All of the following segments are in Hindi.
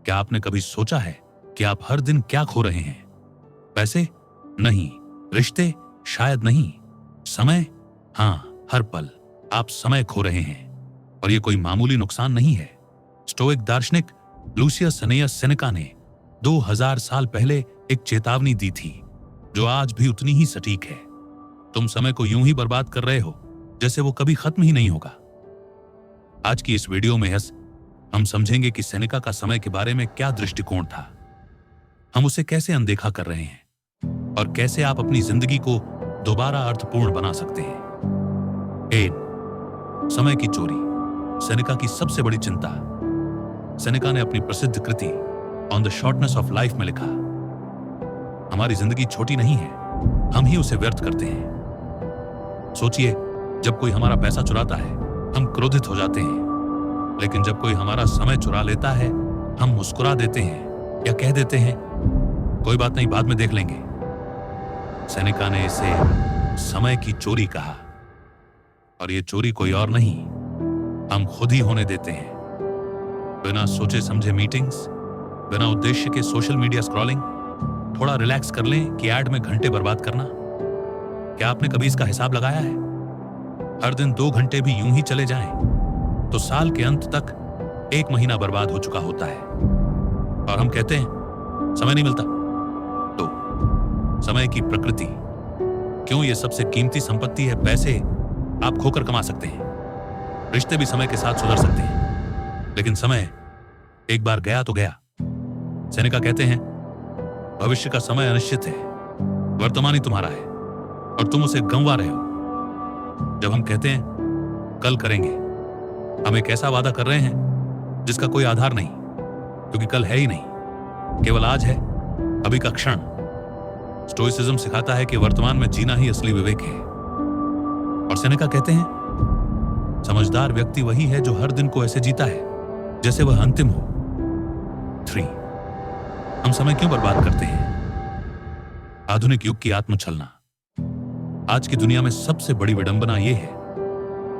क्या आपने कभी सोचा है कि आप हर दिन क्या खो रहे हैं? पैसे? नहीं। रिश्ते? शायद नहीं। समय? हाँ, हर पल आप समय खो रहे हैं। और ये कोई मामूली नुकसान नहीं है। स्टोइक दार्शनिक लूसियस एनियस सेनेका ने 2000 साल पहले एक चेतावनी दी थी, जो आज भी उतनी ही सटीक है। तुम समय को यूं ही बर्बाद कर रहे हो जैसे वो कभी खत्म ही नहीं होगा। आज की इस वीडियो में हम समझेंगे कि सेनेका का समय के बारे में क्या दृष्टिकोण था, हम उसे कैसे अनदेखा कर रहे हैं और कैसे आप अपनी जिंदगी को दोबारा अर्थपूर्ण बना सकते हैं। 8. समय की चोरी, सेनेका की सबसे बड़ी चिंता। सेनेका ने अपनी प्रसिद्ध कृति on the shortness of life में लिखा, हमारी जिंदगी छोटी नहीं है, हम ही उसे व्यर्थ करते हैं। सोचिए, जब कोई हमारा पैसा चुराता है हम क्रोधित हो जाते हैं, लेकिन जब कोई हमारा समय चुरा लेता है हम मुस्कुरा देते हैं या कह देते हैं कोई बात नहीं, बाद में देख लेंगे। सेनेका ने इसे समय की चोरी कहा, और ये चोरी कोई और नहीं, हम खुद ही होने देते हैं। बिना सोचे समझे मीटिंग्स, बिना उद्देश्य के सोशल मीडिया स्क्रॉलिंग, थोड़ा रिलैक्स कर लें कि ऐड में घंटे बर्बाद करना। क्या आपने कभी इसका हिसाब लगाया है? हर दिन 2 घंटे भी यूं ही चले जाएं तो साल के अंत तक 1 महीना बर्बाद हो चुका होता है। और हम कहते हैं समय नहीं मिलता। तो समय की प्रकृति, क्यों ये सबसे कीमती संपत्ति है। पैसे आप खोकर कमा सकते हैं, रिश्ते भी समय के साथ सुधर सकते हैं, लेकिन समय एक बार गया तो गया। सेनेका कहते हैं भविष्य का समय अनिश्चित है, वर्तमान ही तुम्हारा है और तुम उसे गंवा रहे हो। जब हम कहते हैं कल करेंगे, हम एक ऐसा वादा कर रहे हैं जिसका कोई आधार नहीं, क्योंकि कल है ही नहीं, केवल आज है, अभी का क्षण। स्टोइसिज्म सिखाता है कि वर्तमान में जीना ही असली विवेक है। और सेनेका कहते हैं समझदार व्यक्ति वही है जो हर दिन को ऐसे जीता है जैसे वह अंतिम हो। 3. हम समय क्यों बर्बाद करते हैं? आधुनिक युग की आत्मछलना। आज की दुनिया में सबसे बड़ी विडंबना यह है,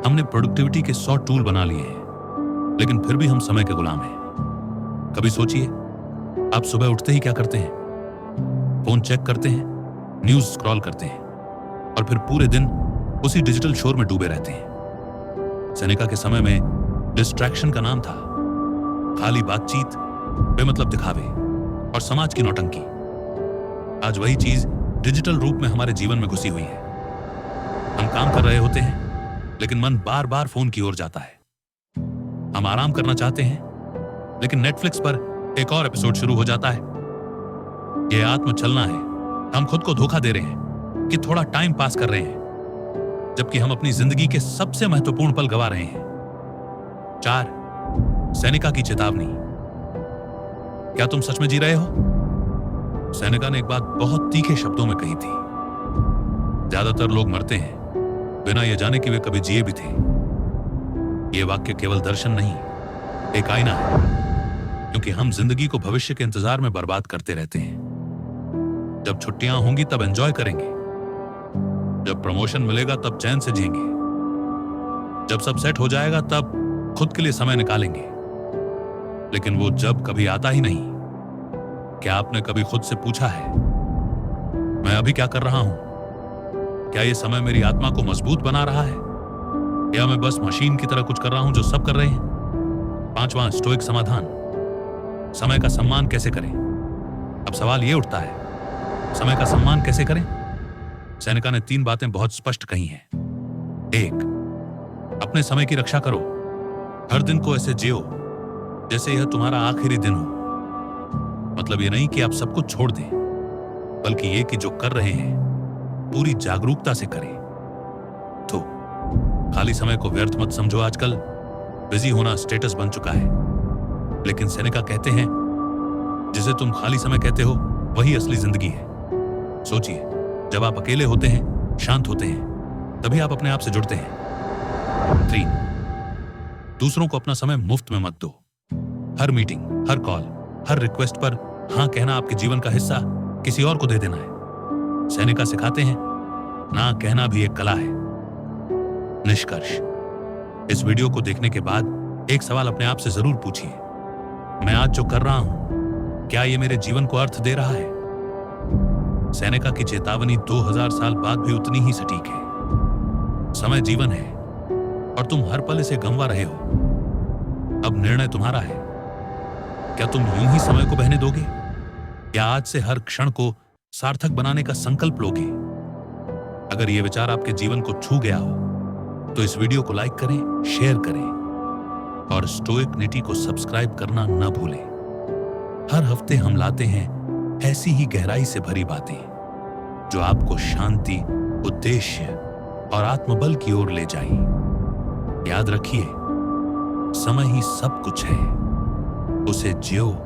हमने प्रोडक्टिविटी के 100 टूल बना लिए हैं, लेकिन फिर भी हम समय के गुलाम हैं। कभी सोचिए, आप सुबह उठते ही क्या करते हैं? फोन चेक करते हैं, न्यूज स्क्रॉल करते हैं, और फिर पूरे दिन उसी डिजिटल शोर में डूबे रहते हैं। सेनेका के समय में डिस्ट्रैक्शन का नाम था खाली बातचीत, बेमतलब दिखावे और समाज की नौटंकी। आज वही चीज डिजिटल रूप में हमारे जीवन में घुसी हुई है। हम काम कर रहे होते हैं, लेकिन मन बार बार फोन की ओर जाता है। हम आराम करना चाहते हैं, लेकिन नेटफ्लिक्स पर एक और एपिसोड शुरू हो जाता है। यह आत्मछलना है। हम खुद को धोखा दे रहे हैं कि थोड़ा टाइम पास कर रहे हैं, जबकि हम अपनी जिंदगी के सबसे महत्वपूर्ण पल गवा रहे हैं। 4. सेनेका की चेतावनी। क्या तुम सच में जी रहे हो? सेनेका ने एक बात बहुत तीखे शब्दों में कही थी, ज्यादातर लोग मरते हैं बिना यह जाने कि वे कभी जिए भी थे। यह वाक्य केवल दर्शन नहीं, एक आईना है, क्योंकि हम जिंदगी को भविष्य के इंतजार में बर्बाद करते रहते हैं। जब छुट्टियां होंगी तब एंजॉय करेंगे, जब प्रमोशन मिलेगा तब चैन से जिएंगे, जब सब सेट हो जाएगा तब खुद के लिए समय निकालेंगे, लेकिन वो जब कभी आता ही नहीं। क्या आपने कभी खुद से पूछा है, मैं अभी क्या कर रहा हूं? क्या ये समय मेरी आत्मा को मजबूत बना रहा है, या मैं बस मशीन की तरह कुछ कर रहा हूं जो सब कर रहे हैं? 5वां स्टोइक समाधान, समय का सम्मान कैसे करें? अब सवाल यह उठता है, समय का सम्मान कैसे करें? सेनेका ने 3 बातें बहुत स्पष्ट कही हैं। 1. अपने समय की रक्षा करो। हर दिन को ऐसे जियो जैसे यह तुम्हारा आखिरी दिन हो। मतलब ये नहीं कि आप सब कुछ छोड़ दें, बल्कि ये कि जो कर रहे हैं पूरी जागरूकता से करें। तो खाली समय को व्यर्थ मत समझो। आजकल बिजी होना स्टेटस बन चुका है, लेकिन सेनेका कहते हैं जिसे तुम खाली समय कहते हो वही असली जिंदगी है। सोचिए, जब आप अकेले होते हैं, शांत होते हैं, तभी आप अपने आप से जुड़ते हैं। 3. दूसरों को अपना समय मुफ्त में मत दो। हर मीटिंग, हर कॉल, हर रिक्वेस्ट पर हां कहना आपके जीवन का हिस्सा किसी और को दे देना है। सेनेका सिखाते हैं ना कहना भी एक कला है। निष्कर्ष, इस वीडियो को देखने के बाद एक सवाल अपने आप से जरूर पूछिए, मैं आज जो कर रहा हूं, क्या ये मेरे जीवन को अर्थ दे रहा है? सेनेका की चेतावनी 2000 साल बाद भी उतनी ही सटीक है। समय जीवन है और तुम हर पल इसे गंवा रहे हो। अब निर्णय तुम्हारा है। क्या तुम यूं ही समय को बहने दोगे या आज से हर क्षण को सार्थक बनाने का संकल्प लोगे? अगर यह विचार आपके जीवन को छू गया हो तो इस वीडियो को लाइक करें, शेयर करें और स्टोइक निटी को सब्सक्राइब करना न भूलें। हर हफ्ते हम लाते हैं ऐसी ही गहराई से भरी बातें जो आपको शांति, उद्देश्य और आत्मबल की ओर ले जाएं। याद रखिए, समय ही सब कुछ है। उसे जियो